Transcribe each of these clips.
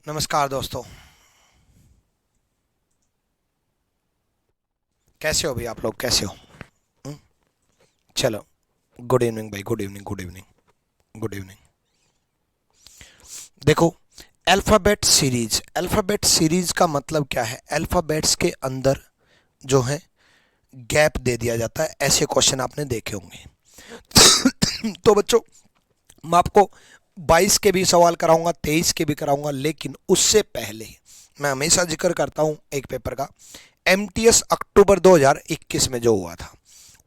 नमस्कार दोस्तों। कैसे हो भाई? आप लोग कैसे हो? हम्म? चलो। गुड इवनिंग भाई, good evening, good evening, good evening. देखो, अल्फ़ाबेट सीरीज का मतलब क्या है? अल्फ़ाबेट्स के अंदर जो है गैप दे दिया जाता है। ऐसे क्वेश्चन आपने देखे होंगे। तो बच्चों, मैं आपको 22 के भी सवाल कराऊंगा, 23 के भी कराऊंगा, लेकिन उससे पहले मैं हमेशा जिक्र करता हूं एक पेपर का। एमटीएस अक्टूबर 2021 में जो हुआ था,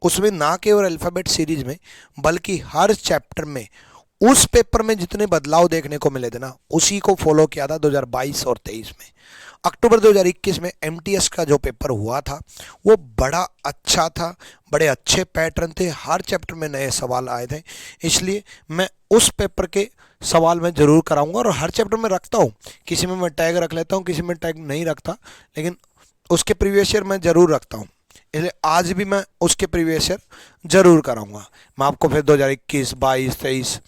उसमें ना केवल अल्फ़ाबेट सीरीज में बल्कि हर चैप्टर में उस पेपर में जितने बदलाव देखने को मिले थे ना, उसी को फॉलो किया था 2022 और 23 में। अक्टूबर 2021 में एमटीएस का जो पेपर हुआ था वो बड़ा अच्छा था। बड़े अच्छे पैटर्न थे, हर चैप्टर में नए सवाल आए थे। इसलिए मैं उस पेपर के सवाल मैं जरूर कराऊंगा और हर चैप्टर में रखता हूँ। किसी में मैं टैग रख लेता हूँ, किसी में टैग नहीं रखता, लेकिन उसके प्रीवियस ईयर मैं जरूर रखता हूँ। इसलिए आज भी मैं उसके प्रीवियस ईयर जरूर कराऊंगा। मैं आपको फिर 2021, 22, 23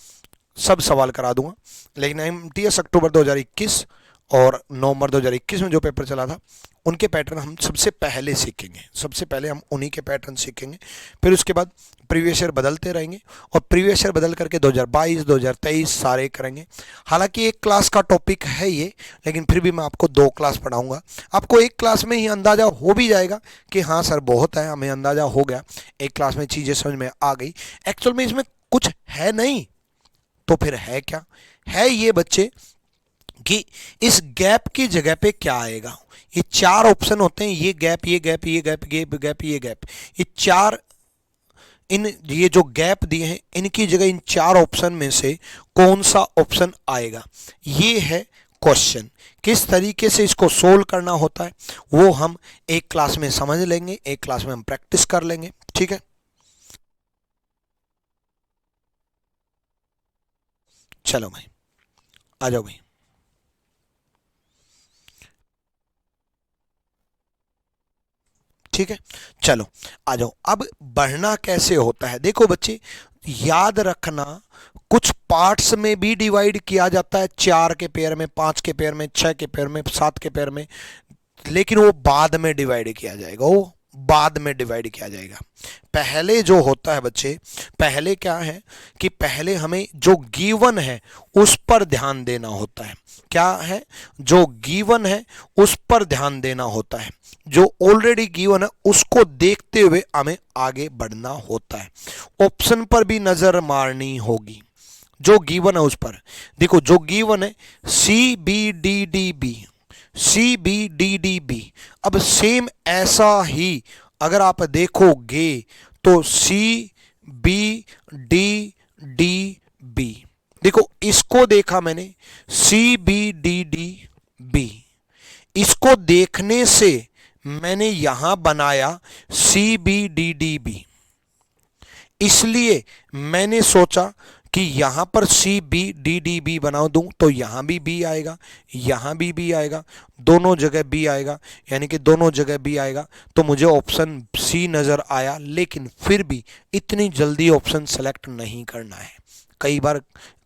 सब सवाल करा दूंगा। लेकिन एमटीएस अक्टूबर 2021 और नवंबर 2021 में जो पेपर चला था, उनके पैटर्न हम सबसे पहले सीखेंगे। सबसे पहले हम उन्हीं के पैटर्न सीखेंगे। फिर उसके बाद प्रीवियस ईयर बदलते रहेंगे और प्रीवियस ईयर बदल करके 2022, 2023 सारे करेंगे। हालांकि एक क्लास का टॉपिक है ये, लेकिन फिर भी मैं आपको 2 क्लास पढ़ाऊंगा। आपको एक क्लास में ही अंदाजा हो भी जाएगा कि हाँ सर बहुत है, हमें अंदाजा हो गया, एक क्लास में चीज़ें समझ में आ गई। एक्चुअल में इसमें कुछ है नहीं, तो फिर है क्या? है ये बच्चे कि इस गैप की जगह पे क्या आएगा। ये 4 ऑप्शन होते हैं, ये गैप, ये गैप, ये गैप, ये गैप, ये गैप। ये चार, इन ये जो गैप दिए हैं इनकी जगह इन 4 ऑप्शन में से कौन सा ऑप्शन आएगा, ये है क्वेश्चन। किस तरीके से इसको सोल्व करना होता है वो हम एक क्लास में समझ लेंगे, एक क्लास में हम प्रैक्टिस कर लेंगे। ठीक है, चलो भाई, आ जाओ भाई। ठीक है, चलो आ जाओ। अब बढ़ना कैसे होता है, देखो बच्चे, याद रखना, कुछ पार्ट्स में भी डिवाइड किया जाता है, 4 के पेयर में, 5 के पेयर में, 6 के पेयर में, 7 के पेयर में। लेकिन वो बाद में डिवाइड किया जाएगा, वो बाद में डिवाइड किया जाएगा। पहले जो होता है बच्चे, पहले क्या है कि पहले हमें जो गिवन है उस पर ध्यान देना होता है। क्या है? जो गिवन है उस पर ध्यान देना होता है। जो ऑलरेडी गिवन है उसको देखते हुए हमें आगे बढ़ना होता है। ऑप्शन पर भी नजर मारनी होगी। जो गिवन है उस पर देखो, जो गिवन है CBDDB, CBDDB। अब सेम ऐसा ही अगर आप देखोगे तो CBDDB, देखो इसको देखा मैंने, CBDDB। इसको देखने से मैंने यहां बनाया CBDDB। इसलिए मैंने सोचा कि यहां पर CBDDB बना दूं तो यहां भी बी आएगा, यहां भी बी आएगा, दोनों जगह बी आएगा, यानी कि दोनों जगह बी आएगा। तो मुझे ऑप्शन सी नजर आया, लेकिन फिर भी इतनी जल्दी ऑप्शन सेलेक्ट नहीं करना है। कई बार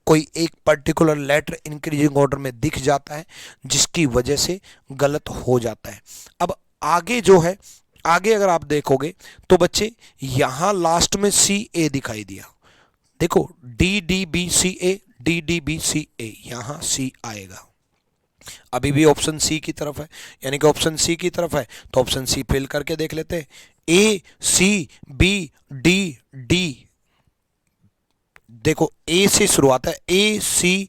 कोई एक पर्टिकुलर लेटर इंक्रीजिंग ऑर्डर में दिख जाता है जिसकी वजह से गलत हो जाता है। अब आगे जो है, आगे अगर आप देखोगे तो बच्चे यहां लास्ट में CA दिखाई दिया। देखो DDBCA, DDBCA, यहां सी आएगा। अभी भी ऑप्शन सी की तरफ है, यानी कि ऑप्शन सी की तरफ है, तो ऑप्शन सी फिल करके देख लेते हैं। ACBD, देखो ए से शुरुआत है, ACBDDBC।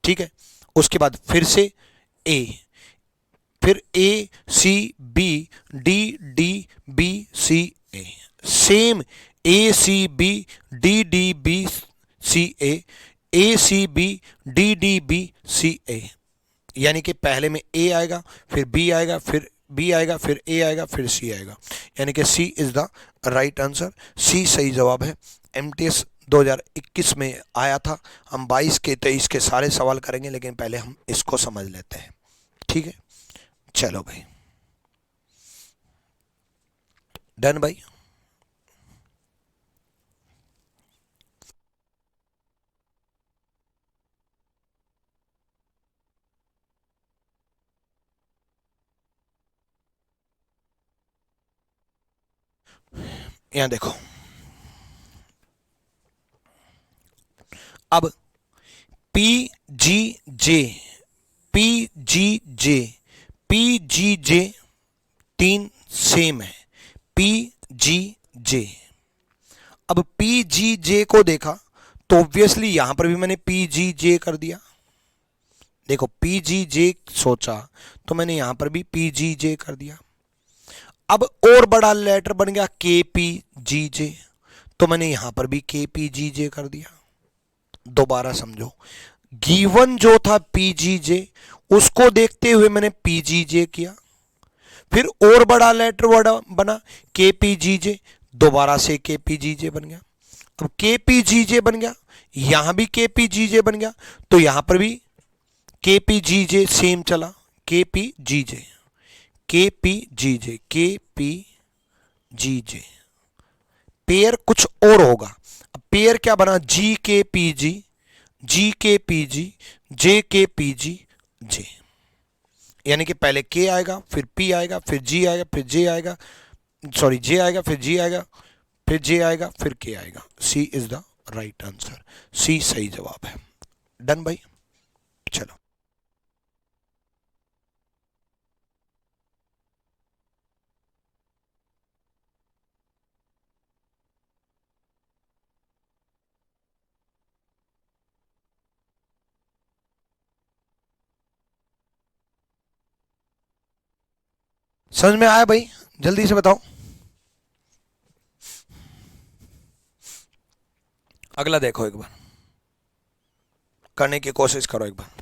ठीक है, उसके बाद फिर से ए, फिर ACBDDBCA, सेम ACBDDBCA, ACBDDBCA। यानी कि पहले में ए आएगा, फिर बी आएगा, फिर बी आएगा, फिर ए आएगा, फिर सी आएगा। यानी कि सी is the right answer. C सही जवाब है। एमटीएस 2021 में आया था। हम 22 के 23 के सारे सवाल करेंगे, लेकिन पहले हम इसको समझ लेते हैं। ठीक है, चलो भाई, डन भाई। यहां देखो, अब पी जी जे, पी जी जे, पी जी जे तीन सेम है, पी जी जे। अब पी जी जे को देखा तो ऑब्वियसली यहां पर भी मैंने पी जी जे कर दिया। देखो पी जी जे सोचा तो मैंने यहां पर भी पी जी जे कर दिया। अब और बड़ा लेटर बन गया के पी जी जे, तो मैंने यहां पर भी के पी जी जे कर दिया। दोबारा समझो, गिवन जो था पी जी जे, उसको देखते हुए मैंने पी जी जे किया, फिर और बड़ा लेटर बड़ा बना के पी जी जे, दोबारा से के पी जी जे बन गया। अब के पी जी जे बन गया, यहां भी के पी जी जे बन गया, तो यहां पर भी के पी जी जे सेम चला, के पी जी जे, के पी जी जे, के पी जी जे। पेयर कुछ और होगा। अब पेयर क्या बना, जी के पी जी, जी के पी जी, जे के पी जी जे। यानी कि पहले के आएगा, फिर पी आएगा, फिर जी आएगा, फिर जे आएगा, सॉरी जे आएगा, फिर जी आएगा, फिर जे आएगा, फिर के आएगा। सी is the right answer, C सही जवाब है। डन भाई, चलो। समझ में आया भाई, जल्दी से बताओ। अगला देखो एक बार, करने की कोशिश करो एक बार।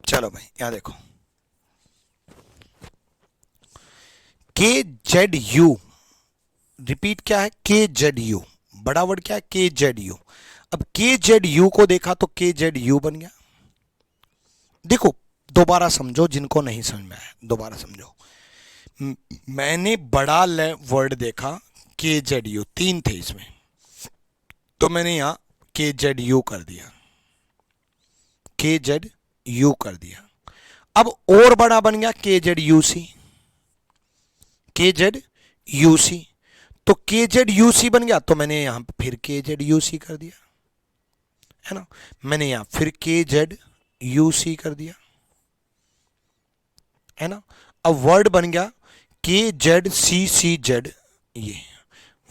चलो भाई यहां देखो, के जेड यू, रिपीट क्या है, के जेड यू, बड़ा वर्ड क्या है, के जेड यू। अब के जेड यू को देखा तो के जेड यू बन गया। देखो दोबारा समझो, जिनको नहीं समझ में आया दोबारा समझो। मैंने बड़ा वर्ड देखा, के जेड यू, तीन थे इसमें, तो मैंने यहां के जेड यू कर दिया, के जेड यू कर दिया। अब और बड़ा बन गया के जेड यू सी, के जेड यू सी, तो के जेड यू सी बन गया, तो मैंने यहां फिर के जेड यू सी कर दिया, है ना। मैंने यहां फिर के जेड यू सी कर दिया, है ना। अब वर्ड बन गया के जेड सी सी जेड, ये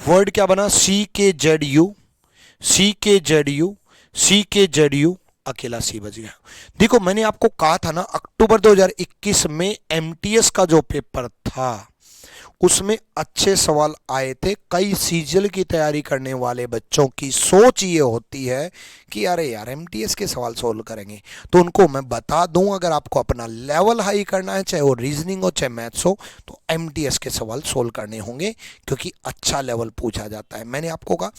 वर्ड क्या बना, सी के जेड यू, सी के जेड यू, सी के जेड यू, अकेला सी बच गया। देखो मैंने आपको कहा था ना, अक्टूबर 2021 में एमटीएस का जो पेपर था उसमें अच्छे सवाल आए थे। कई सीजल की तैयारी करने वाले बच्चों की सोच ये होती है कि अरे यार एमटीएस के सवाल सोल्व करेंगे, तो उनको मैं बता दूं अगर आपको अपना लेवल हाई करना है, चाहे वो रीजनिंग हो चाहे मैथ्स हो, तो एमटीएस के सवाल सोल्व करने होंगे क्योंकि अच्छा लेवल पूछा जाता है। मैंने आपको कहा,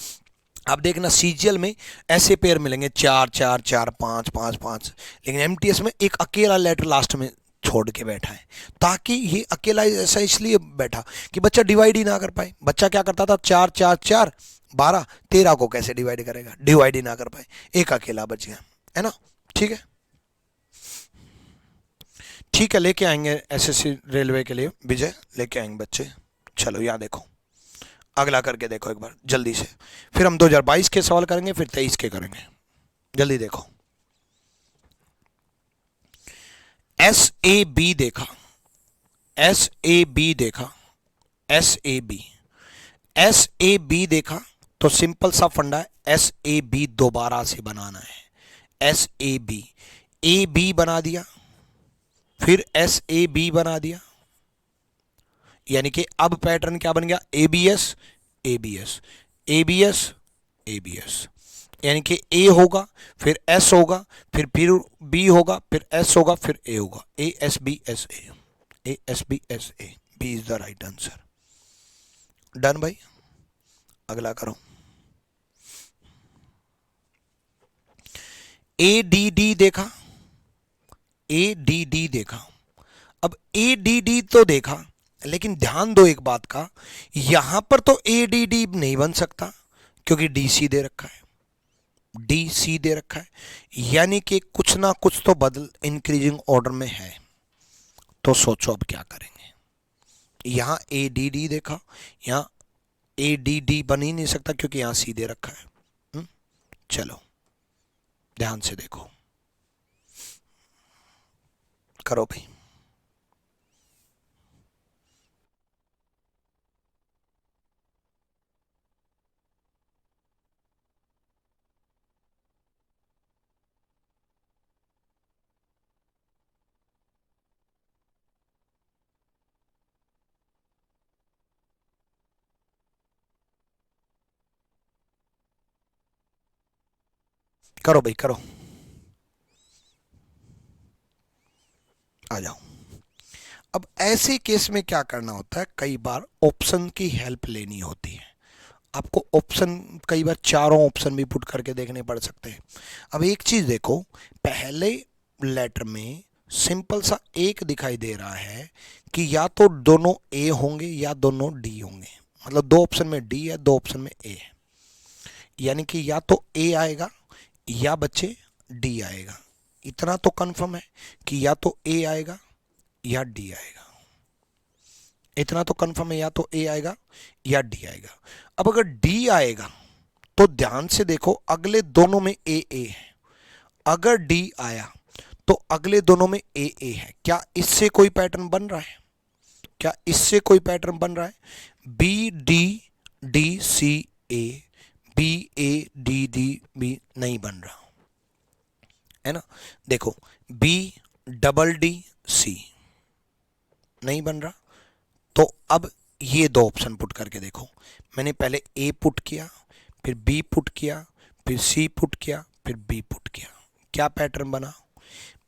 आप देखना सीजीएल में ऐसे पेयर मिलेंगे 4 4 4 5 5 5, लेकिन एमटीएस में एक अकेला लेटर लास्ट में छोड़ के बैठा है, ताकि ये अकेला ऐसा इसलिए बैठा कि बच्चा डिवाइड ही ना कर पाए। बच्चा क्या करता था, 4 4 4 12 13 को कैसे डिवाइड करेगा, डिवाइड ही ना कर पाए, एक अकेला बच गया, है ना। ठीक है, ठीक है, लेके आएंगे एसएससी रेलवे के लिए, विजय लेके आएंगे बच्चे। चलो यहाँ देखो, अगला करके देखो एक बार जल्दी से, फिर हम 2022 के सवाल करेंगे, फिर 23 के करेंगे। जल्दी देखो, एस ए बी देखा, एस ए बी देखा, S A B, S A B देखा तो सिंपल सा फंडा है, एस ए बी दोबारा से बनाना है। एस ए बी बना दिया, फिर एस ए बी बना दिया, यानी कि अब पैटर्न क्या बन गया, A B S A B S A B S A B S, यानी कि ए होगा फिर एस होगा फिर बी होगा फिर एस होगा फिर ए होगा, A S B S A, B is the right answer. Done भाई, अगला करो। ए डी डी देखा, ए डी डी देखा, अब ए डी डी तो देखा, लेकिन ध्यान दो एक बात का, यहां पर तो ए डी डी नहीं बन सकता क्योंकि डी सी दे रखा है, डी सी दे रखा है, यानी कि कुछ ना कुछ तो बदल इंक्रीजिंग ऑर्डर में है। तो सोचो अब क्या करेंगे, यहां ए डी डी देखा, यहां ए डी डी बन ही नहीं सकता क्योंकि यहां सी दे रखा है। चलो ध्यान से देखो, करो भाई। करो भाई करो, आ जाओ। अब ऐसे केस में क्या करना होता है, कई बार ऑप्शन की हेल्प लेनी होती है। आपको ऑप्शन कई बार चारों ऑप्शन भी पुट करके देखने पड़ सकते हैं। अब एक चीज देखो, पहले लेटर में सिंपल सा एक दिखाई दे रहा है कि या तो दोनों ए होंगे या दोनों डी होंगे, मतलब दो ऑप्शन में डी है दो ऑप्शन में ए है, यानी कि या तो ए आएगा या बच्चे डी आएगा। इतना तो कंफर्म है कि या तो ए आएगा या डी आएगा, इतना तो कंफर्म है या तो ए आएगा या डी आएगा। अब अगर डी आएगा तो ध्यान से देखो, अगले दोनों में ए है, अगर डी आया तो अगले दोनों में ए है। क्या इससे कोई पैटर्न बन रहा है, क्या इससे कोई पैटर्न बन रहा है, B D D C A, B A D D B नहीं बन रहा है ना। देखो बी डबल डी सी नहीं बन रहा, तो अब ये दो ऑप्शन पुट करके देखो। मैंने पहले ए पुट किया, फिर बी पुट किया, फिर सी पुट किया, फिर बी पुट किया, क्या पैटर्न बना,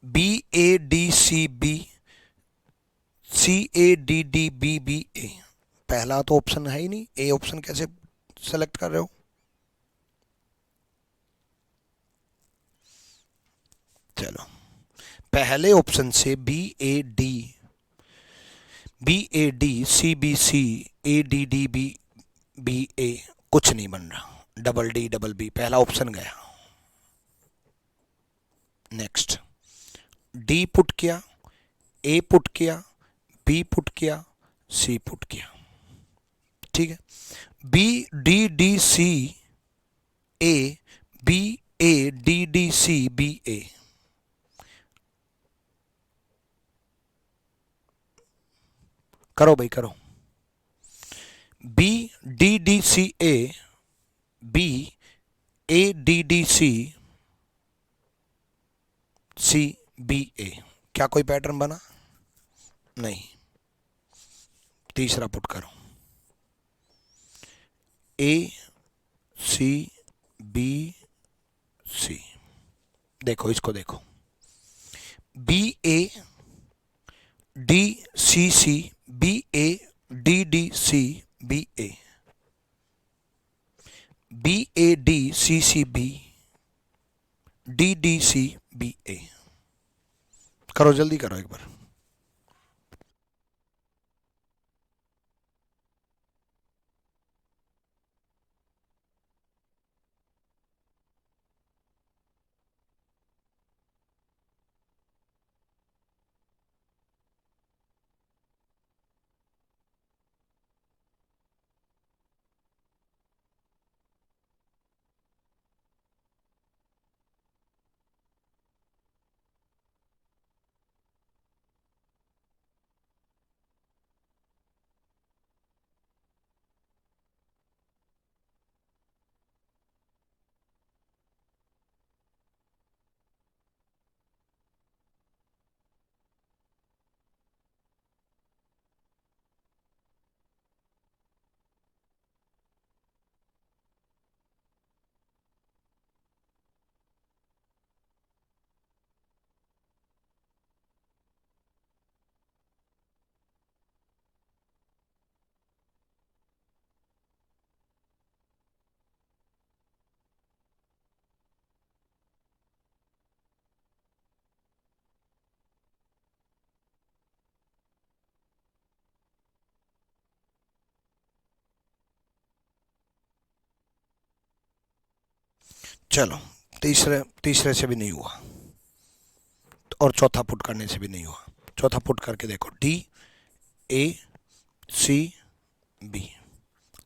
B A D C B, C A D D B B A. पहला तो ऑप्शन है ही नहीं, ए ऑप्शन कैसे सेलेक्ट कर रहे हो। चलो पहले ऑप्शन से B A D C B C, A D D B B A, कुछ नहीं बन रहा, डबल डी डबल बी, पहला ऑप्शन गया। नेक्स्ट डी पुट किया, ए पुट किया, बी पुट किया, सी पुट किया, ठीक है। B D D C A, B A D D C B A, करो भाई करो, B D D C A, B A D D C C B ए, क्या कोई पैटर्न बना? नहीं। तीसरा पुट करो, ए सी बी सी। देखो इसको देखो, B A D C C, B A D D C B A, B A D C C B, D D C B A. करो जल्दी करो एक बार। चलो, तीसरे तीसरे से भी नहीं हुआ और चौथा पुट करने से भी नहीं हुआ। चौथा पुट करके देखो, डी ए सी बी।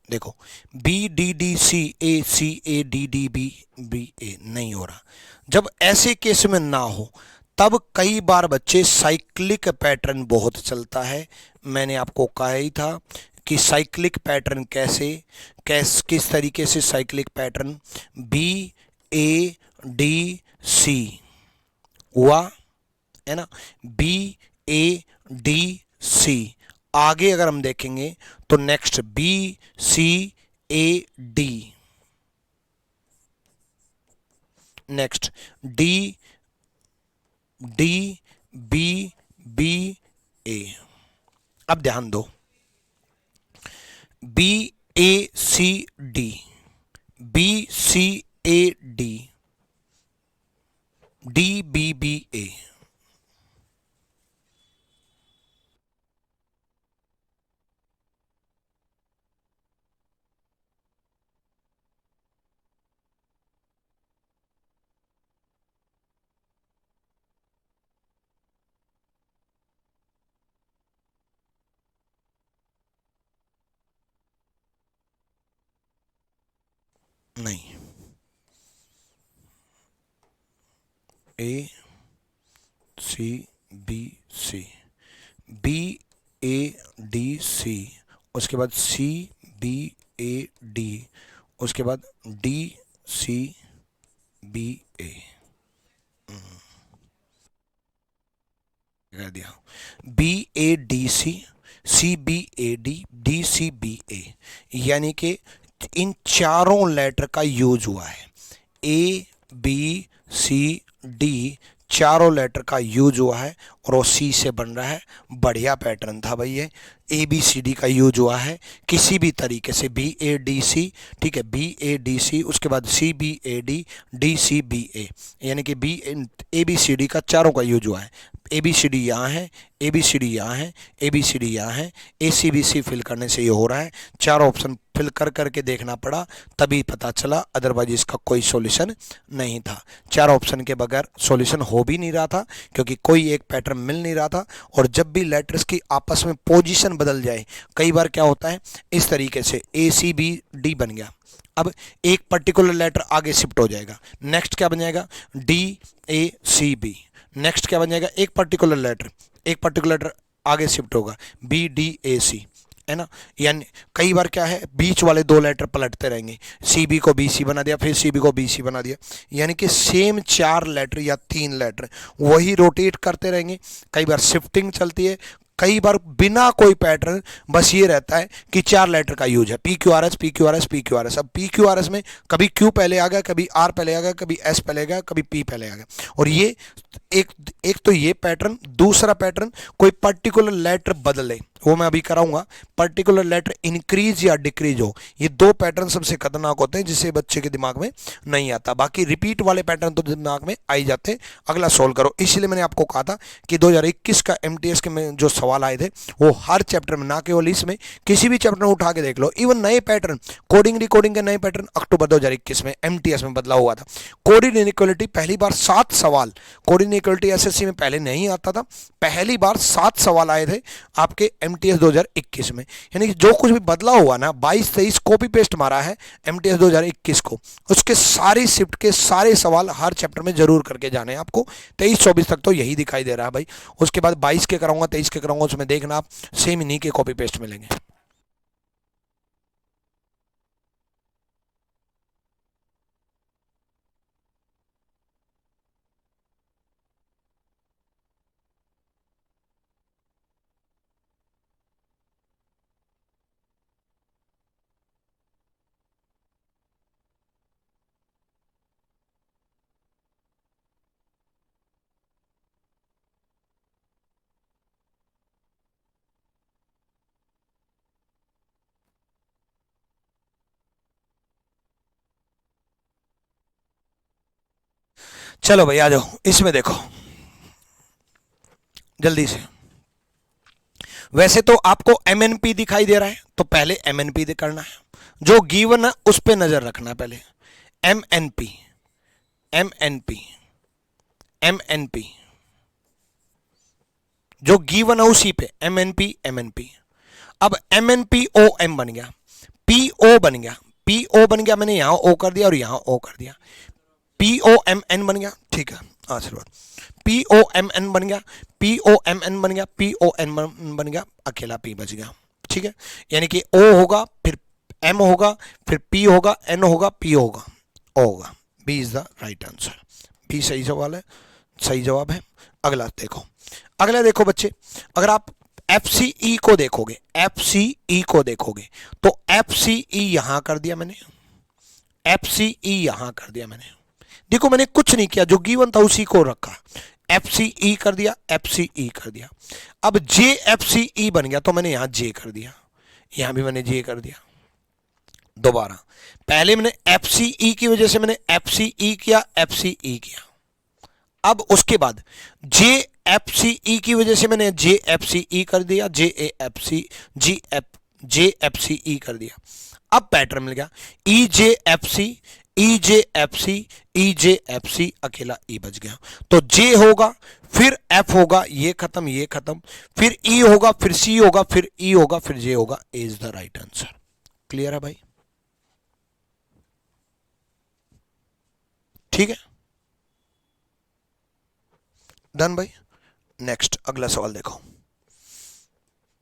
देखो, B D D C A D D B B A, नहीं हो रहा। जब ऐसे केस में ना हो तब कई बार बच्चे साइक्लिक पैटर्न बहुत चलता है। मैंने आपको कहा ही था कि साइक्लिक पैटर्न किस तरीके से cyclic pattern, B A D C हुआ है ना, बी ए डी सी। आगे अगर हम देखेंगे तो next B C A D, next D D B B A. अब ध्यान दो, B A C D, B C A D, D B B A. नहीं, A C B C, B A D C, उसके बाद C B A D, उसके बाद D C B A कर दिया। B A D C B A D C B A, यानी कि इन चारों लेटर का यूज हुआ है। ए बी सी डी चारों लेटर का यूज हुआ है और वो सी से बन रहा है। बढ़िया पैटर्न था भाई ये। ए बी सी डी का यूज हुआ है किसी भी तरीके से, बी ए डी सी, ठीक है, बी ए डी सी, उसके बाद C B A D C B A, यानी कि B A B C D का चारों का यूज हुआ है। ए बी सी डी यहाँ है, ए बी सी डी यहाँ है, ए बी सी डी यहाँ है, ए सी बी सी फिल करने से ये हो रहा है। चारों ऑप्शन फिल कर करके देखना पड़ा तभी पता चला, अदरवाइज इसका कोई सॉल्यूशन नहीं था। चारों ऑप्शन के बगैर सॉल्यूशन हो भी नहीं रहा था क्योंकि कोई एक पैटर्न मिल नहीं रहा था। और जब भी लेटर्स की आपस में पोजीशन बदल जाए, कई बार क्या होता है इस तरीके से ए सी बी डी बन गया, अब एक पर्टिकुलर लेटर आगे शिफ्ट हो जाएगा, नेक्स्ट क्या बन जाएगा, D A C B, next क्या बन जाएगा, एक पर्टिकुलर लेटर आगे शिफ्ट होगा, बी डी ए सी। है ना। यानी कई बार क्या है, बीच वाले दो लेटर पलटते रहेंगे, सी बी को बी सी बना दिया, फिर सी बी को बी सी बना दिया, यानी कि सेम 4 लेटर या 3 लेटर वही रोटेट करते रहेंगे। कई बार शिफ्टिंग चलती है, कई बार बिना कोई पैटर्न, बस ये रहता है कि 4 लेटर का यूज है, P Q R S P Q R S P Q R S. अब पी क्यू आर एस में कभी क्यू पहले आ गया, कभी आर पहले आ गया, कभी एस पहले आ गया, कभी पी पहले आ गया। और ये एक तो ये पैटर्न, दूसरा पैटर्न कोई पर्टिकुलर लेटर बदले, वो मैं अभी कराऊंगा, पर्टिकुलर लेटर इंक्रीज या डिक्रीज हो, ये 2 पैटर्न सबसे खतरनाक होते हैं जिसे बच्चे के दिमाग में नहीं आता। बाकी रिपीट वाले पैटर्न तो दिमाग में आ ही जाते हैं। अगला सोल्व करो। इसलिए मैंने आपको कहा था कि 2021 का एमटीएस के में जो सवाल आए थे वो हर चैप्टर में, ना केवल इसमें, किसी भी चैप्टर में उठा के देख लो। इवन नए पैटर्न, कोडिंग रिकोडिंग के नए पैटर्न अक्टूबर 2021 में एमटीएस में बदला हुआ था। कोडिंग इनइक्वालिटी पहली बार 7 सवाल, कोडिंग इनइक्वालिटी एसएससी में पहले नहीं आता था, पहली बार 7 सवाल आए थे आपके एमटीएस 2021 में। यानी कि जो कुछ भी बदला हुआ ना, 22-23 कॉपी पेस्ट मारा है एमटीएस 2021 को, उसके सारी शिफ्ट के सारे सवाल हर चैप्टर में जरूर करके जाने हैं आपको। 23-24 तक तो यही दिखाई दे रहा है भाई, उसके बाद 22 के कराऊंगा, 23 के कराऊंगा, उसमें देखना आप सेम इन्हीं के कॉपी पेस्ट मिलेंगे। चलो भाई आ जाओ, इसमें देखो जल्दी से। वैसे तो आपको एमएनपी दिखाई दे रहा है, तो पहले एमएनपी करना है, जो गिवन है उस पे नजर रखना है पहले। एमएनपी एमएनपी एमएनपी जो गिवन है उसी पे एमएनपी एमएनपी। अब एमएनपी ओ एम बन गया, पीओ बन गया, पीओ बन गया, मैंने यहां ओ कर दिया और यहां ओ कर दिया, पी ओ एम एन बन गया। ठीक है, आशीर्वाद। पी ओ एम एन बन गया, पी ओ एम एन बन गया, पी ओ एन बन गया, अकेला पी बच गया। ठीक है, यानी कि ओ होगा, फिर एम होगा, फिर पी होगा, एन होगा, पी होगा, ओ होगा। B is the right answer, B सही सवाल है, सही जवाब है। अगला देखो, अगला देखो बच्चे, अगर आप एफ सी ई को देखोगे, एफ सी ई को देखोगे तो एफ सी ई यहां कर दिया मैंने, एफ सी ई यहां कर दिया मैंने। देखो मैंने कुछ नहीं किया, जो गिवन था उसी को रखा, एफ सी ई कर दिया, एफ सी ई कर दिया। अब जे एफ सी ई बन गया तो मैंने यहां जे कर दिया, यहां भी मैंने जे कर दिया। दोबारा, पहले मैंने एफ सी ई की वजह से मैंने एफ सी ई किया, एफ सी ई किया। अब उसके बाद जे एफ सी ई की वजह से मैंने जे एफ सी ई कर दिया, J A F C G F J F C E कर दिया। अब पैटर्न मिल गया, E J F C, E J F C, E J F C, अकेला ई बच गया। तो जे होगा, फिर एफ होगा, ये खत्म ये खत्म, फिर ई होगा, फिर सी होगा, फिर ई होगा, फिर जे होगा। A is the right answer. Clear है भाई? ठीक है, डन भाई। नेक्स्ट अगला सवाल देखो।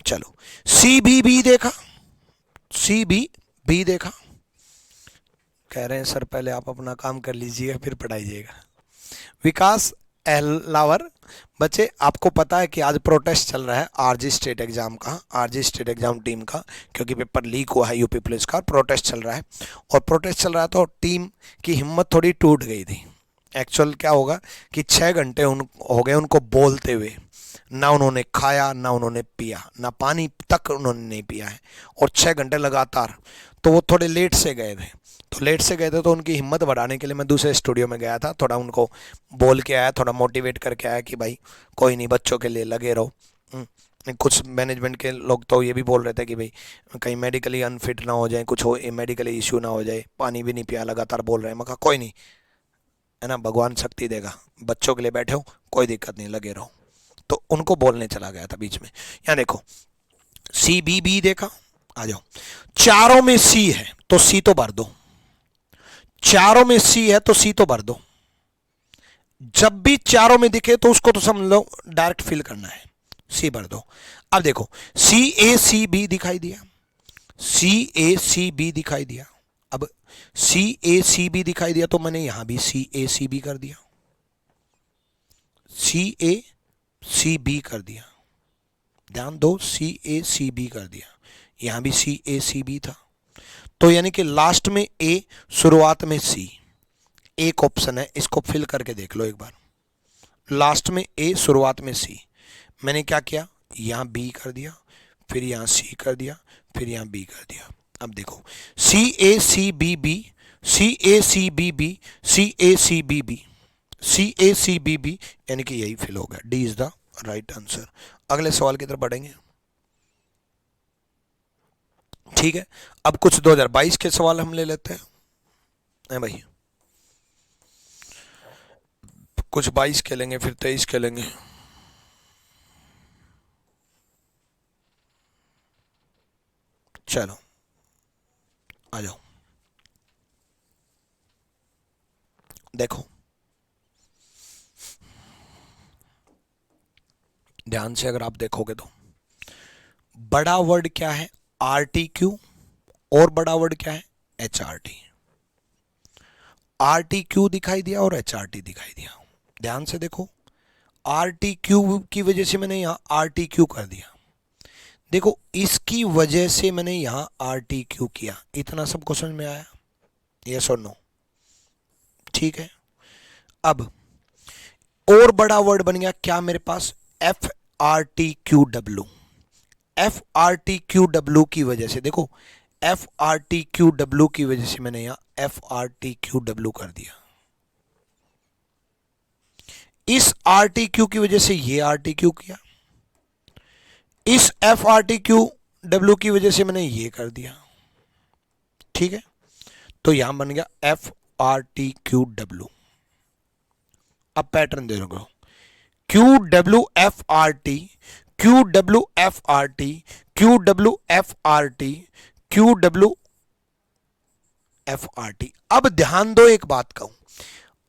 चलो, सी बी बी देखा, सी बी बी देखा, कह रहे हैं सर पहले आप अपना काम कर लीजिएगा फिर पढ़ाइएगा। विकास एहलावर, बच्चे आपको पता है कि आज प्रोटेस्ट चल रहा है आरजी स्टेट एग्जाम का, आरजी स्टेट एग्जाम टीम का, क्योंकि पेपर लीक हुआ है यूपी पुलिस का, प्रोटेस्ट चल रहा है। और प्रोटेस्ट चल रहा है तो टीम की हिम्मत थोड़ी टूट गई थी। एक्चुअल क्या होगा कि 6 घंटे हो गए उनको बोलते हुए, ना उन्होंने खाया ना उन्होंने पिया, ना पानी तक उन्होंने नहीं पिया है, और 6 घंटे लगातार। तो वो थोड़े लेट से गए थे, तो लेट से गए थे तो उनकी हिम्मत बढ़ाने के लिए मैं दूसरे स्टूडियो में गया था, थोड़ा उनको बोल के आया, थोड़ा मोटिवेट करके आया कि भाई कोई नहीं, बच्चों के लिए लगे रहो। कुछ मैनेजमेंट के लोग तो ये भी बोल रहे थे कि भाई कहीं मेडिकली अनफिट ना हो जाए, कुछ हो मेडिकली इश्यू ना हो जाए, पानी भी नहीं पिया, लगातार बोल रहे हैं। मैं कहा कोई नहीं, है ना, भगवान शक्ति देगा, बच्चों के लिए बैठे हो, कोई दिक्कत नहीं, लगे रहो। तो उनको बोलने चला गया था बीच में। यहाँ देखो, सी बी बी देखा, आ जाओ। चारों में सी है तो सी तो भर दो, चारों में सी है तो सी तो भर दो। जब भी चारों में दिखे तो उसको तो समझ लो डायरेक्ट फिल करना है, सी भर दो। अब देखो सी ए सी बी दिखाई दिया, सी ए सी बी दिखाई दिया। अब सी ए सी बी दिखाई दिया तो मैंने यहां भी सी ए सी बी कर दिया, सी ए सी बी कर दिया। ध्यान दो, सी ए सी बी कर दिया, यहां भी सी ए सी बी था। तो यानी कि लास्ट में ए, शुरुआत में सी। एक ऑप्शन है, इसको फिल करके देख लो एक बार। लास्ट में ए, शुरुआत में सी। मैंने क्या किया, यहां बी कर दिया, फिर यहां सी कर दिया, फिर यहां बी कर दिया। अब देखो सी ए सी बी बी, सी ए सी बी बी, सी ए सी बी बी, सी ए सी बी बी, यानी कि यही फिल हो गया। D is the right answer. अगले सवाल की तरफ बढ़ेंगे। ठीक है, अब कुछ 2022 के सवाल हम ले लेते हैं भाई। कुछ 22 के लेंगे, फिर 23 के लेंगे। चलो आ जाओ। देखो ध्यान से अगर आप देखोगे तो बड़ा वर्ड क्या है, आर टी क्यू, और बड़ा वर्ड क्या है, H R T. Are T Q दिखाई दिया और एच आर टी दिखाई दिया। ध्यान से देखो, आर टी क्यू की वजह से मैंने यहां आर टी क्यू कर दिया। देखो इसकी वजह से मैंने यहां आर टी क्यू किया। इतना सबको समझ में आया, यस और नो? ठीक है, अब और बड़ा वर्ड बन गया क्या मेरे पास, F R T Q W. F R T Q W की वजह से, देखो F R T Q W की वजह से मैंने यहां F R T Q W कर दिया। इस आर टी क्यू की वजह से ये आर टी क्यू किया, इस F R T Q W की वजह से मैंने ये कर दिया। ठीक है, तो यहां बन गया F R T Q W. अब पैटर्न दे रहे हो, Q W F R T, Q W F R T, Q W F R T, Q W F R T. अब ध्यान दो एक बात कहूं,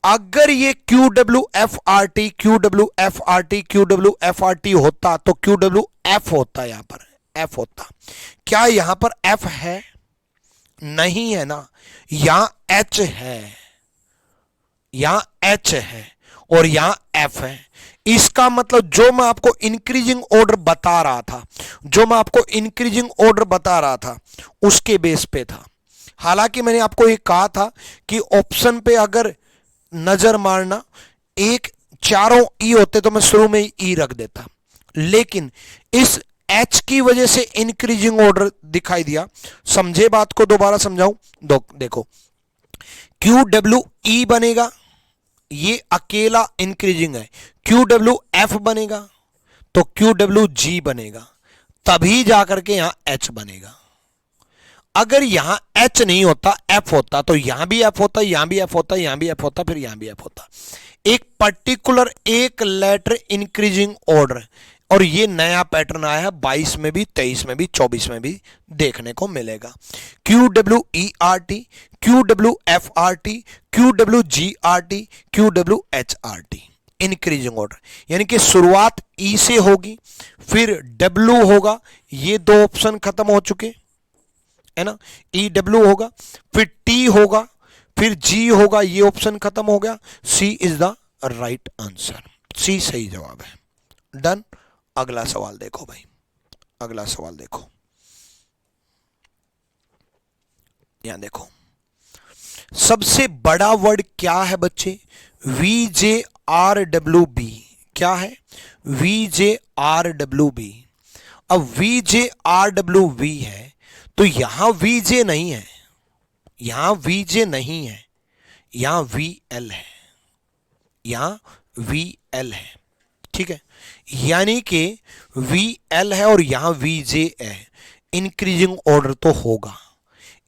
अगर ये Q W F R T, Q W F R T, Q W F R T होता तो क्यू डब्ल्यू एफ होता, यहां पर एफ होता। क्या यहां पर एफ है? नहीं है ना, यहां एच है, यहां एच है और यहां एफ है। इसका मतलब जो मैं आपको इंक्रीजिंग ऑर्डर बता रहा था, जो मैं आपको इंक्रीजिंग ऑर्डर बता रहा था उसके बेस पे था। हालांकि मैंने आपको ये कहा था कि ऑप्शन पे अगर नजर मारना, एक चारों ई होते तो मैं शुरू में ई रख देता, लेकिन इस एच की वजह से इंक्रीजिंग ऑर्डर दिखाई दिया। समझे बात को, दोबारा समझाऊं? देखो क्यू डब्ल्यू ई बनेगा, ये अकेला इंक्रीजिंग है। क्यू डब्ल्यू एफ बनेगा तो क्यू डब्ल्यू जी बनेगा, तभी जाकर के यहां एच बनेगा। अगर यहां एच नहीं होता, एफ होता, तो यहां भी एफ होता, यहां भी एफ होता, यहां भी एफ होता, फिर यहां भी एफ होता। एक पर्टिकुलर एक लेटर इंक्रीजिंग ऑर्डर, और ये नया पैटर्न आया है 22 में भी, 23 में भी, 24 में भी देखने को मिलेगा। Q W E R T, Q W F R T, Q W G are T, Q W H R T, increasing order. यानी कि शुरुआत ई से होगी, फिर डब्ल्यू होगा, ये दो ऑप्शन खत्म हो चुके है ना, ई डब्ल्यू होगा, फिर टी होगा, फिर जी होगा, ये ऑप्शन खत्म हो गया। सी is the right answer, C सही जवाब है। डन। अगला सवाल देखो भाई, अगला सवाल देखो, यहां देखो सबसे बड़ा वर्ड क्या है बच्चे, V J R W B. क्या है? V J R W B. अब V J R W B है तो यहां वी जे नहीं है, यहां वी जे नहीं है, यहां वी एल है, यहां वी एल है। ठीक है, यानी कि वी एल है और यहां वी जे है। इंक्रीजिंग ऑर्डर तो होगा,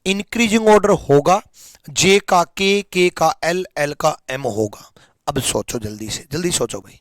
इंक्रीजिंग ऑर्डर होगा, जे का के का एल, एल का एम होगा। अब सोचो जल्दी से, जल्दी सोचो भाई।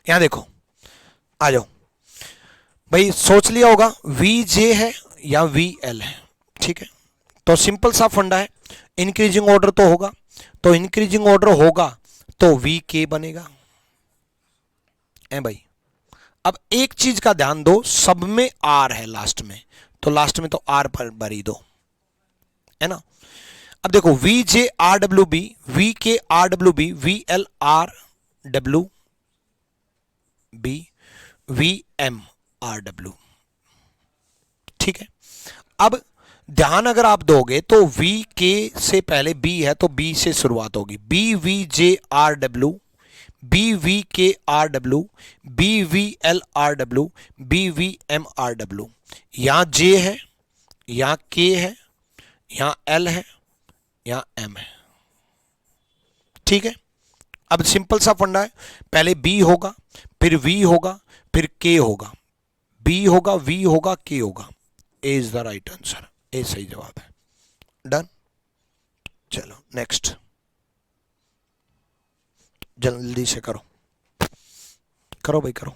यहां देखो, आ जाओ भाई, सोच लिया होगा वी जे है या वी एल है, ठीक है। तो सिंपल सा फंडा है, इंक्रीजिंग ऑर्डर तो होगा, तो इंक्रीजिंग ऑर्डर होगा तो वी के बनेगा, है भाई। अब एक चीज का ध्यान दो, सब में आर है लास्ट में, तो लास्ट में तो आर पर भरी दो, है ना। अब देखो V J R W B, V K R W B, V L R W B, V M R W, ठीक है। अब ध्यान अगर आप दोगे तो V के से पहले B है तो B से शुरुआत होगी, B V J R W, B V K R W, B V L R W, B V M R W. यहां J है, यहां K है, यहां L है, यहां M है, ठीक है। अब सिंपल सा फंडा है, पहले B होगा, फिर V होगा, फिर K होगा, B होगा, V होगा, K होगा। A is the right answer, A सही जवाब है। डन, चलो नेक्स्ट, जल्दी से करो, करो भाई करो।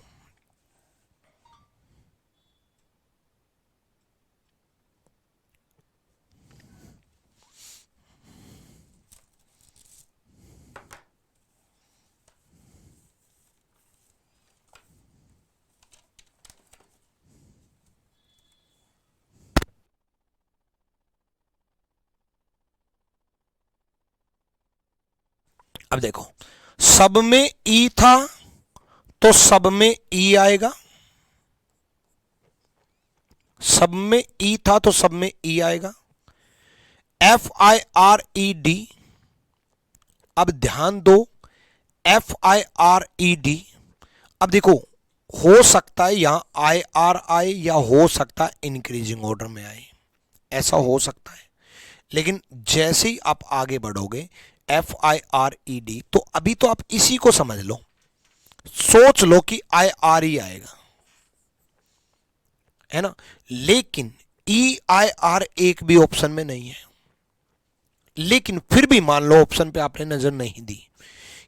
अब देखो, सब में ई था तो सब में ई आएगा, सब में ई था तो सब में ई आएगा। FIRED, अब ध्यान दो, FIRED, अब देखो हो सकता है यहां IR आए या हो सकता है इंक्रीजिंग ऑर्डर में आए, ऐसा हो सकता है। लेकिन जैसे ही आप आगे बढ़ोगे FIRED, तो अभी तो आप इसी को समझ लो, सोच लो कि IR ही आएगा, है ना। लेकिन EIR एक भी ऑप्शन में नहीं है, लेकिन फिर भी मान लो ऑप्शन पे आपने नजर नहीं दी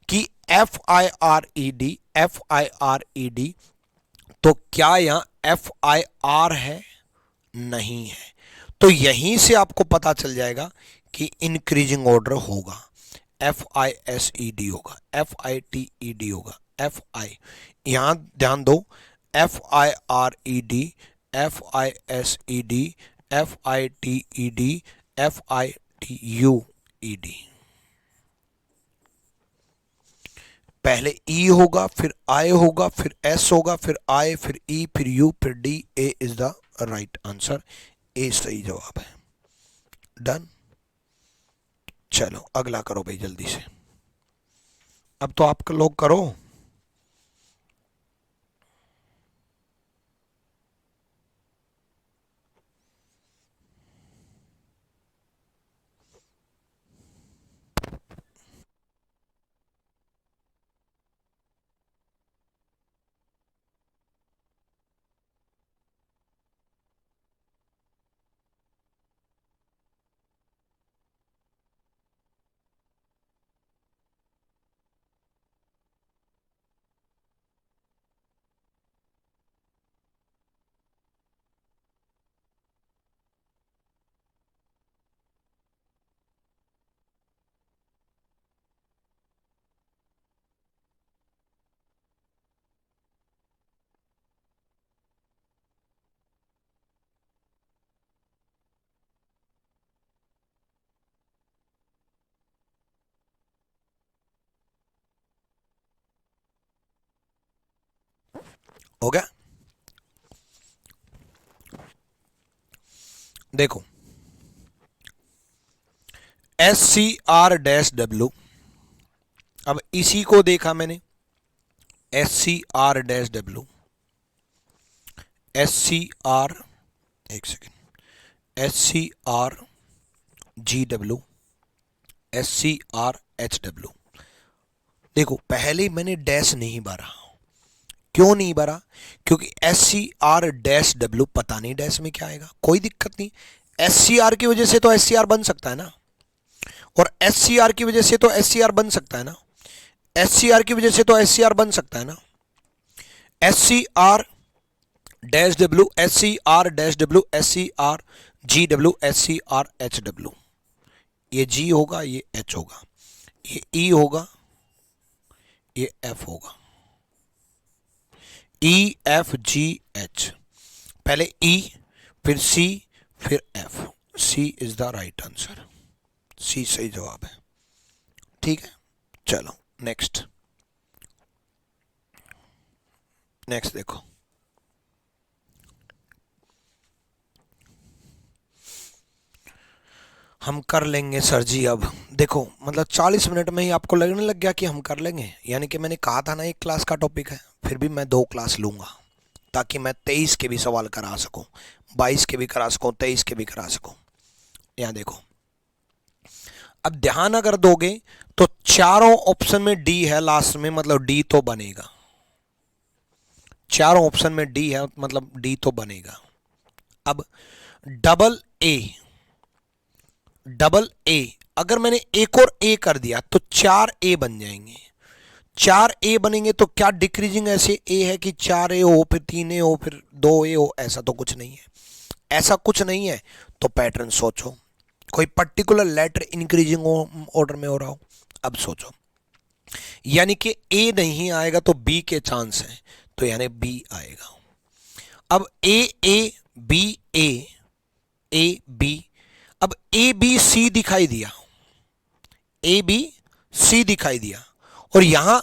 कि FIRED, FIRED, तो क्या यहां FIR है, नहीं है, तो यहीं से आपको पता चल जाएगा कि इंक्रीजिंग ऑर्डर होगा, FISED होगा, FITED होगा, FI, यहां ध्यान दो, FIRED, FISED, FITED, FITUED, पहले E होगा, फिर I होगा, फिर S होगा, फिर I, फिर E, फिर U, फिर D। A is the right answer, A सही जवाब है। डन, चलो अगला करो भाई जल्दी से, अब तो आप लोग करो। हो गया, देखो SCR-W, अब इसी को देखा मैंने, SCR-W, SCR, एक सेकेंड, SCR-GW, SCR-HW। देखो पहले मैंने डैश नहीं भरा, क्यों नहीं भरा, क्योंकि SCR-W पता नहीं डैश में क्या आएगा, कोई दिक्कत नहीं, SCR की वजह से तो SCR बन सकता है ना, और SCR की वजह से तो SCR बन सकता है ना, SCR की वजह से तो SCR बन सकता है ना, SCR-W, SCR-W, SCR-GW, SCR-HW। ये G होगा, ये H होगा, ये E होगा, ये F होगा। EFGH, पहले E फिर C फिर F। C is the right answer, C सही जवाब है। ठीक है, चलो नेक्स्ट। नेक्स्ट देखो, हम कर लेंगे सर जी। अब देखो मतलब 40 मिनट में ही आपको लगने लग गया कि हम कर लेंगे, यानी कि मैंने कहा था ना एक क्लास का टॉपिक है, फिर भी मैं 2 क्लास लूंगा ताकि मैं 23 के भी सवाल करा सकूं, 22 के भी करा सकूं, 23 के भी करा सकूं। यहाँ देखो, अब ध्यान अगर दोगे तो चारों ऑप्शन में डी है लास्ट में, मतलब डी तो बनेगा। चारों ऑप्शन में डी है मतलब डी तो बनेगा। अब डबल ए, डबल ए, अगर मैंने एक और ए कर दिया तो 4 ए बन जाएंगे। 4 ए बनेंगे तो क्या डिक्रीजिंग ऐसे ए है कि 4 ए हो फिर 3 ए हो फिर 2 ए हो? ऐसा तो कुछ नहीं है, ऐसा कुछ नहीं है। तो पैटर्न सोचो, कोई पर्टिकुलर लेटर इंक्रीजिंग ऑर्डर में हो रहा हो। अब सोचो, यानी कि ए नहीं आएगा तो बी के चांस हैं, तो यानी बी आएगा। अब ए ए बी ए, ए बी, अब ए बी सी दिखाई दिया, ए बी सी दिखाई दिया, और यहां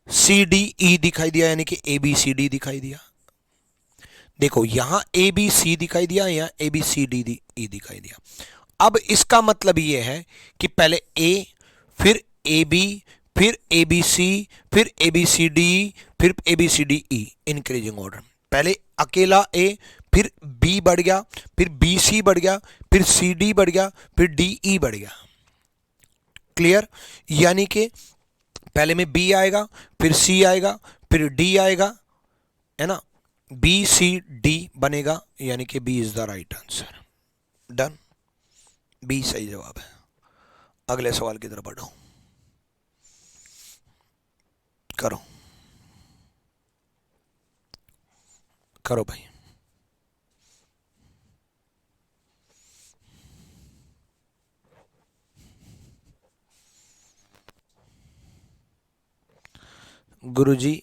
सी डी ई दिखाई दिया, यानी कि ए बी सी डी दिखाई दिया। देखो यहां ए बी सी दिखाई दिया, यहां ए बी सी डी ई दिखाई दिया। अब इसका मतलब यह है कि पहले ए फिर ए बी फिर ए बी सी फिर ए बी सी डी फिर A B C D E, increasing order. पहले अकेला ए, फिर बी बढ़ गया, फिर बी सी बढ़ गया, फिर सी डी बढ़ गया, फिर डी ई बढ़ गया। क्लियर? यानी कि पहले में बी आएगा, फिर सी आएगा, फिर डी आएगा, है ना? बी सी डी बनेगा, यानी कि B is the right answer. Done, B सही जवाब है। अगले सवाल की तरफ बढ़ो, करो करो भाई। गुरुजी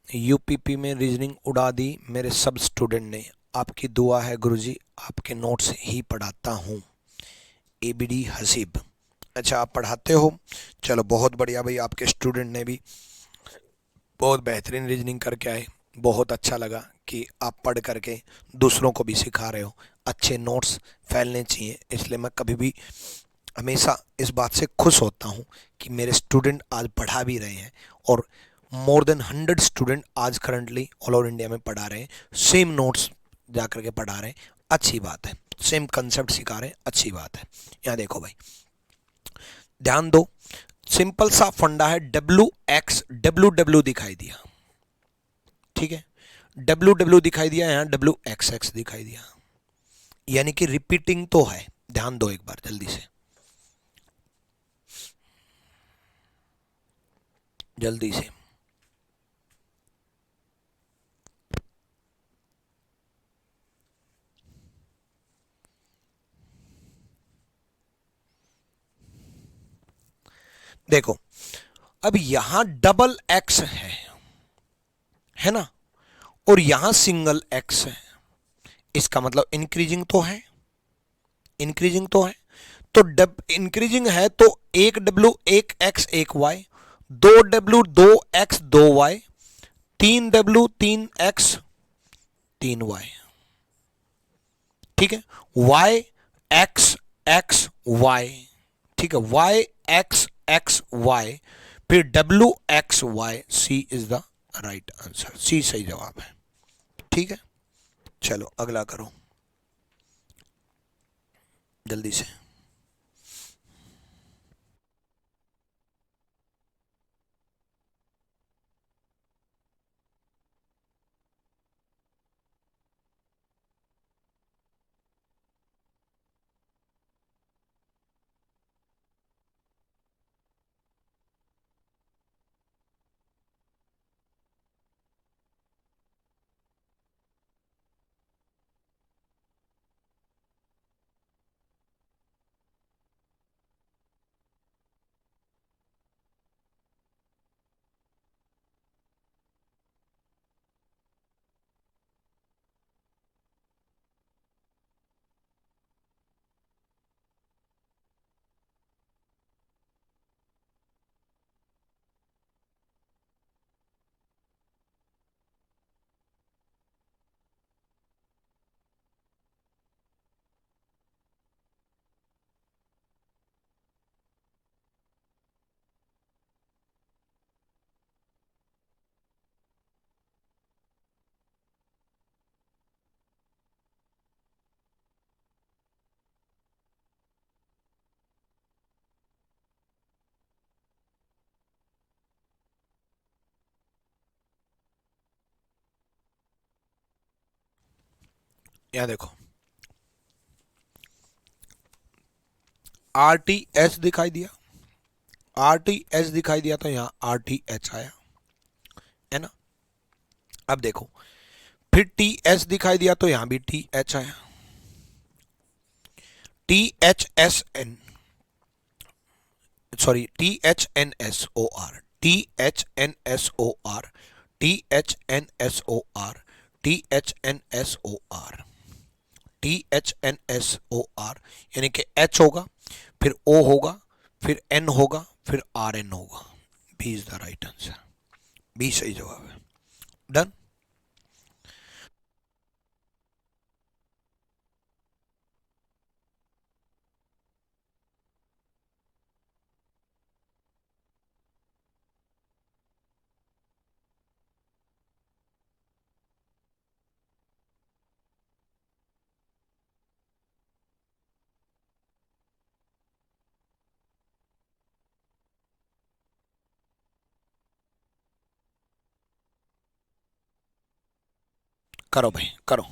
यूपीपी में रीजनिंग उड़ा दी मेरे सब स्टूडेंट ने, आपकी दुआ है गुरुजी, आपके नोट्स ही पढ़ाता हूँ। एबीडी हसीब, अच्छा आप पढ़ाते हो, चलो बहुत बढ़िया भाई। आपके स्टूडेंट ने भी बहुत बेहतरीन रीजनिंग करके आए, बहुत अच्छा लगा कि आप पढ़ करके दूसरों को भी सिखा रहे हो। अच्छे नोट्स फैलने चाहिए, इसलिए मैं कभी भी हमेशा इस बात से खुश होता हूँ कि मेरे स्टूडेंट आज पढ़ा भी रहे हैं, और मोर देन 100 स्टूडेंट आज करंटली ऑल ओवर इंडिया में पढ़ा रहे हैं, सेम नोट्स जा करके पढ़ा रहे हैं, अच्छी बात है। सेम कंसेप्ट सिखा रहे हैं, अच्छी बात है। यहाँ देखो भाई, ध्यान दो, सिंपल सा फंडा है, डब्ल्यू एक्स डब्ल्यू डब्ल्यू दिखाई दिया, ठीक है, डब्ल्यू डब्ल्यू दिखाई दिया, यहाँ डब्ल्यू एक्स एक्स दिखाई दिया, यानी कि रिपीटिंग तो है। ध्यान दो एक बार जल्दी से, जल्दी से। देखो अब यहां डबल एक्स है ना, और यहां सिंगल एक्स है, इसका मतलब इंक्रीजिंग तो है, इंक्रीजिंग तो है। तो इंक्रीजिंग है तो एक डब्ल्यू एक एक्स एक वाई, दो डब्ल्यू दो एक्स दो वाई, तीन डब्ल्यू तीन एक्स तीन वाई, ठीक है, वाई एक्स एक्स वाई, ठीक है, वाई एक्स एक्स वाई, फिर W X Y, C is the right answer, C सही जवाब है। ठीक है, चलो अगला करो जल्दी से। यहाँ देखो RTH दिखाई दिया, RTH दिखाई दिया तो यहाँ RTH आया, है ना। अब देखो फिर TH दिखाई दिया तो यहाँ भी TH आया, THSN sorry THNSOR, THNSOR, THNSOR, THNSOR, THNSOR, यानी कि H होगा, फिर O होगा, फिर N होगा, फिर RN होगा। B is the right answer, B सही जवाब है। डन। करो भाई करो।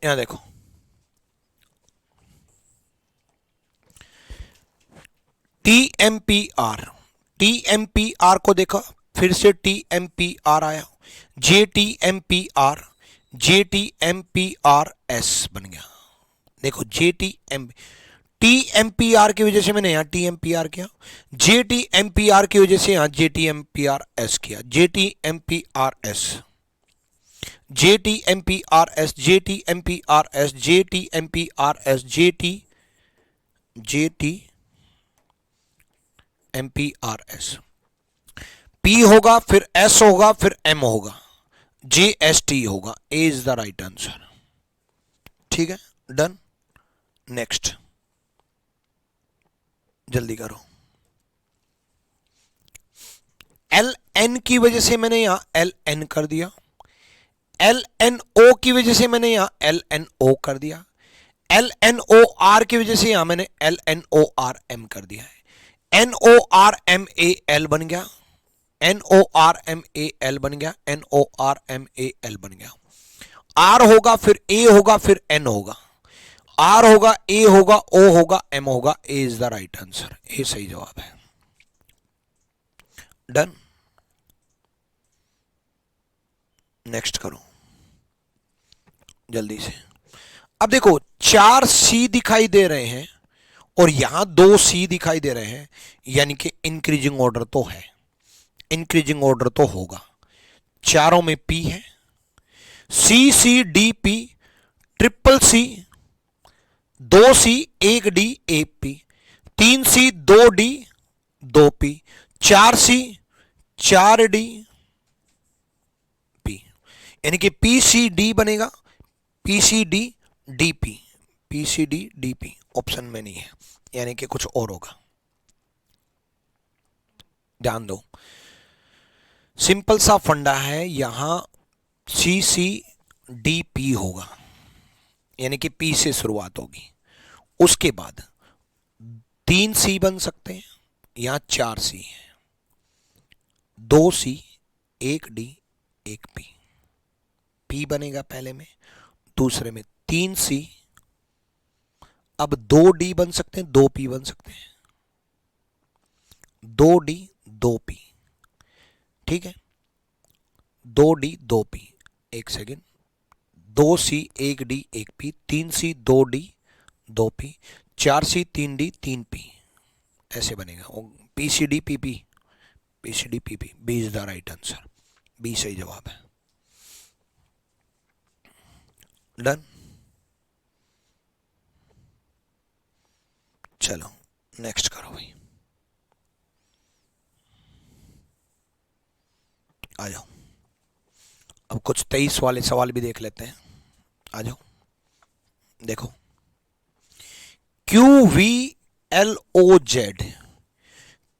यहाँ देखो TMPR, TMPR को देखा, फिर से TMPR आया, JTMPR, JTMPRS बन गया। देखो TMPR की वजह से मैंने यहाँ TMPR किया, JTMPR की वजह से यहाँ JTMPRS किया, JTMPRS, JTMPRS, JTMPRS, JTMPRS, JTMPRS, P होगा, फिर S होगा, फिर M होगा, JST होगा। A is the right answer. ठीक है, डन। नेक्स्ट, जल्दी करो। LN की वजह से मैंने यहां LN कर दिया, LNO की वजह से मैंने यहां LNO कर दिया, LNOR की वजह से यहां मैंने LNORM कर दिया है, NORMAL बन गया, NORMAL बन गया, NORMAL बन गया। R होगा, फिर A होगा, फिर N होगा, R होगा, A होगा, O होगा, M होगा। A is the right answer, A सही जवाब है। डन। नेक्स्ट करो जल्दी से। अब देखो 4C दिखाई दे रहे हैं और यहां 2C दिखाई दे रहे हैं, यानी कि इंक्रीजिंग ऑर्डर तो है, इंक्रीजिंग ऑर्डर तो होगा। चारों में P है, CCDP, triple C, 2C, 1D, 1P, 3C, 2D, 2P, 4C, 4D, P, यानी कि PCD बनेगा, PCD DP, PCD DP option में नहीं है, यानी कि कुछ और होगा। ध्यान दो, सिंपल सा फंडा है, यहां CCDP होगा, यानी कि P से शुरुआत होगी, उसके बाद 3C बन सकते हैं, यहां 4C है, 2C, 1D, 1P। P बनेगा पहले में, दूसरे में 3C। अब 2D बन सकते हैं, 2P बन सकते हैं, 2D 2P। ठीक है, 2D 2P। एक second, 2C 1D 1P, 3C 2D 2P, 4C 3D 3P। ऐसे बनेगा PCD PP, PCD PP। B is the right answer, B सही जवाब है। डन। चलो नेक्स्ट करो भाई, आ जाओ। अब कुछ 23 वाले सवाल भी देख लेते हैं, आ जाओ। देखो, QVLOZ,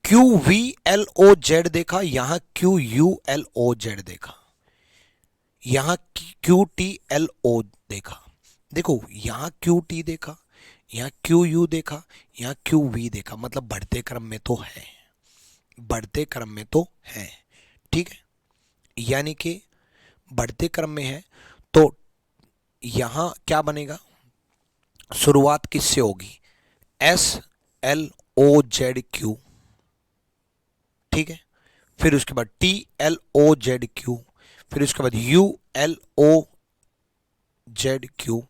QVLOZ देखा, यहां QULOZ देखा, यहां QTLO देखा। देखो, यहां QT देखा, यहां QU देखा, यहां QV देखा, मतलब बढ़ते क्रम में तो है, बढ़ते क्रम में तो है। ठीक है, यानी कि बढ़ते क्रम में है, तो यहां क्या बनेगा, शुरुआत किससे होगी, SLOZQ। ठीक है, फिर उसके बाद TLOZQ, फिर उसके बाद ULOZQ,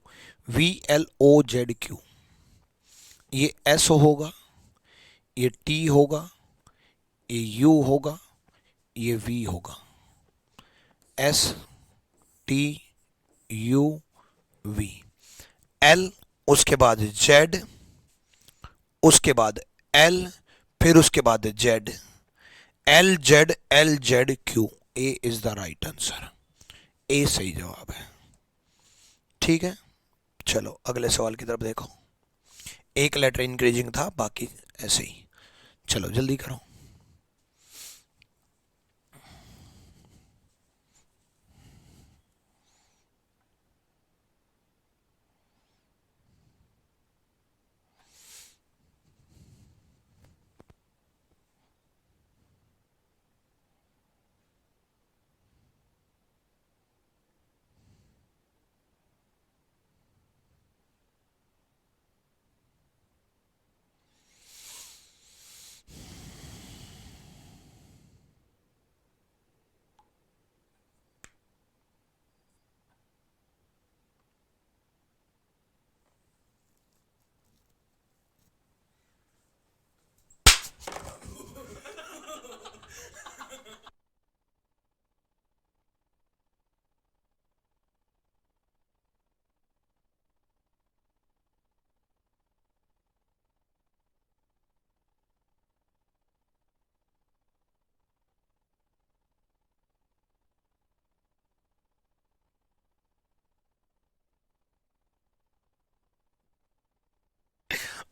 VLOZQ। ये S होगा, ये T होगा, ये U होगा, ये V होगा। STUV, L, उसके बाद Z, उसके बाद L, फिर उसके बाद Z, LZLZQ। A is the right answer, A सही जवाब है। ठीक है, चलो अगले सवाल की तरफ देखो। एक लेटर इंक्रीजिंग था, बाकी ऐसे ही। चलो जल्दी करो।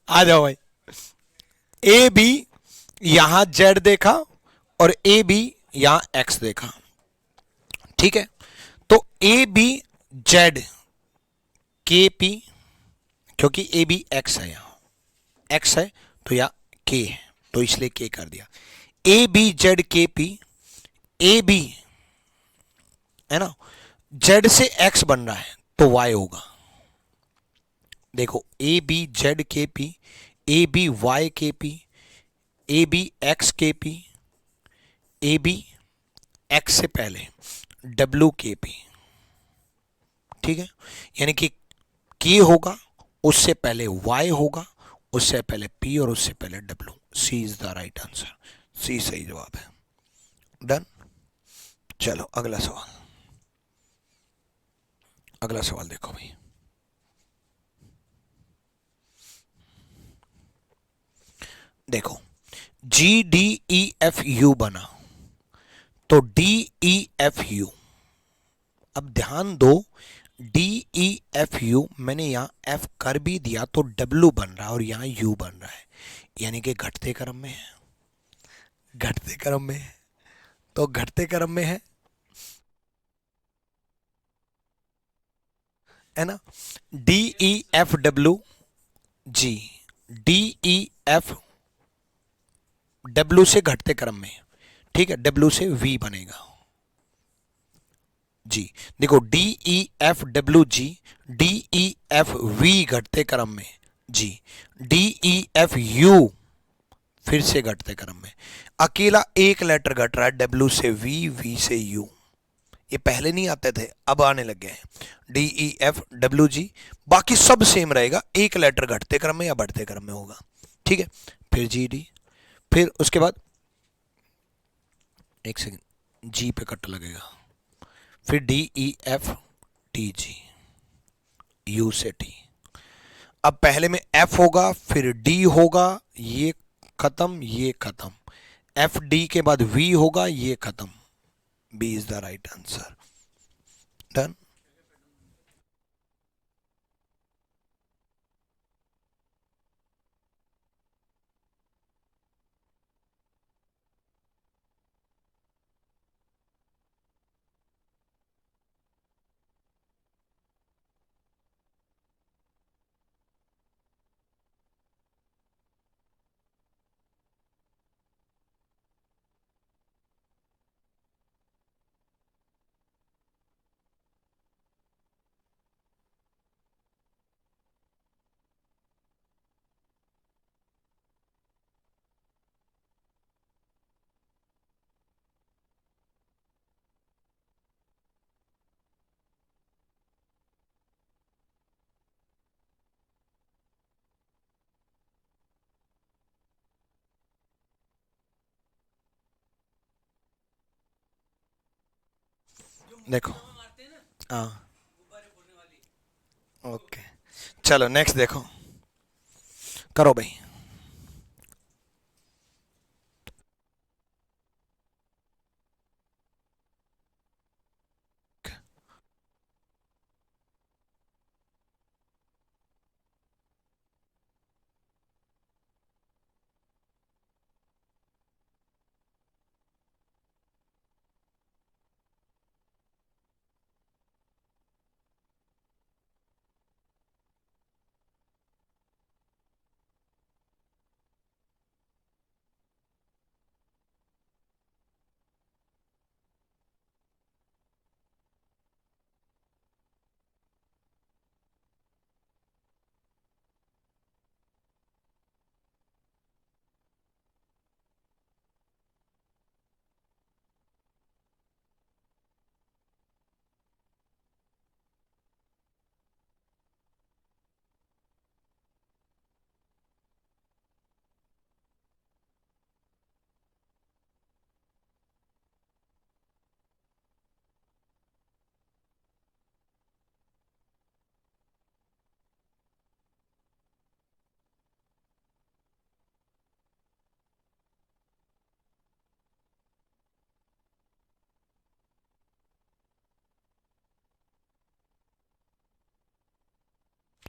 आ जाओ भाई। ए बी, यहां जेड देखा, और ए बी यहां एक्स देखा। ठीक है, तो ए बी जेड के पी, क्योंकि ए बी एक्स है, यहां एक्स है तो या के है, तो इसलिए के कर दिया। ए बी जेड के पी, ए बी है ना, जेड से एक्स बन रहा है तो वाई होगा। देखो, ए बी जेड के पी, ए बी वाई के पी, ए बी एक्स के पी, ए बी एक्स से पहले डब्ल्यू के पी। ठीक है, यानी कि के होगा, उससे पहले वाई होगा, उससे पहले पी, और उससे पहले W. C is the right answer, C सही जवाब है। डन। चलो अगला सवाल, अगला सवाल देखो भाई। देखो, GDEFU बना, तो DEFU, अब ध्यान दो, DEFU मैंने यहां F कर भी दिया तो W बन रहा है और यहां U बन रहा है, यानी कि घटते क्रम में है, घटते क्रम में है, तो घटते क्रम में है ना। DEFW G, DEF डब्ल्यू से घटते क्रम में, ठीक है, डब्ल्यू से वी बनेगा जी। देखो D E F W G, D E F V घटते क्रम में जी, डी ई एफ यू फिर से घटते क्रम में। अकेला एक लेटर घट रहा है, डब्ल्यू से वी, वी से यू। ये पहले नहीं आते थे, अब आने लग गए हैं। डी ई एफ डब्ल्यू जी, बाकी सब सेम रहेगा, एक लेटर घटते क्रम में या बढ़ते क्रम में होगा, ठीक है। फिर जी डी, फिर उसके बाद एक सेकेंड, जी पे कट लगेगा, फिर D E F T G, you से टी। अब पहले में एफ होगा, फिर डी होगा, ये खत्म, ये खत्म, एफ डी के बाद वी होगा, ये खत्म। B is the right answer. Done. देखो हाँ, ओके, चलो नेक्स्ट देखो, करो भाई।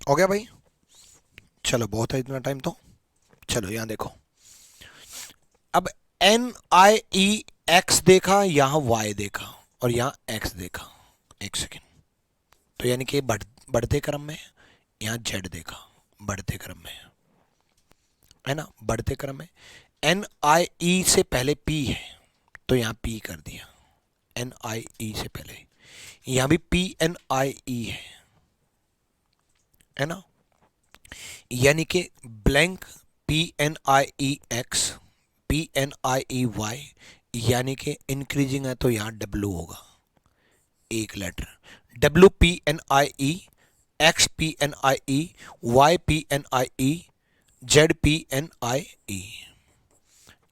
हो गया भाई, चलो बहुत है इतना टाइम तो। चलो यहां देखो, अब एन आई ई एक्स देखा, यहां वाई देखा, और यहां एक्स देखा। एक सेकेंड, तो यानी कि बढ़ते क्रम में, यहां जेड देखा बढ़ते क्रम में, है ना, बढ़ते क्रम में। एन आई ई से पहले पी है, तो यहां पी कर दिया, एन आई ई से पहले। यहां भी पी एन आई ई है ना, यानी कि ब्लैंक पी एन आई ई एक्स, पी एन आई ई वाई, यानी कि इंक्रीजिंग है तो यहां डब्ल्यू होगा, एक लेटर, डब्ल्यू पी एन आई ई, एक्स पी एन आई ई, वाई पी एन आई ई, जेड पी एन आई ई,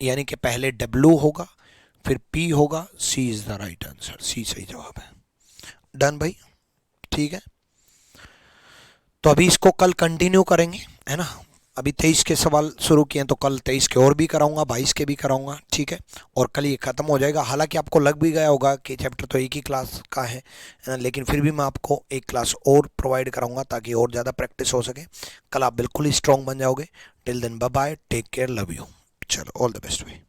यानी कि पहले डब्ल्यू होगा, फिर पी होगा। सी is the right answer, C सही जवाब है। डन भाई, ठीक है। तो अभी इसको कल कंटिन्यू करेंगे, है ना। अभी 23 के सवाल शुरू किए हैं, तो कल 23 के और भी कराऊंगा, 22 के भी कराऊंगा, ठीक है। और कल ये खत्म हो जाएगा। हालांकि आपको लग भी गया होगा कि चैप्टर तो एक ही क्लास का है ना, लेकिन फिर भी मैं आपको एक क्लास और प्रोवाइड कराऊंगा ताकि और ज़्यादा प्रैक्टिस हो सके। कल आप बिल्कुल ही स्ट्रॉन्ग बन जाओगे। Till then bye bye, take care, love you. चलो ऑल द बेस्ट भाई।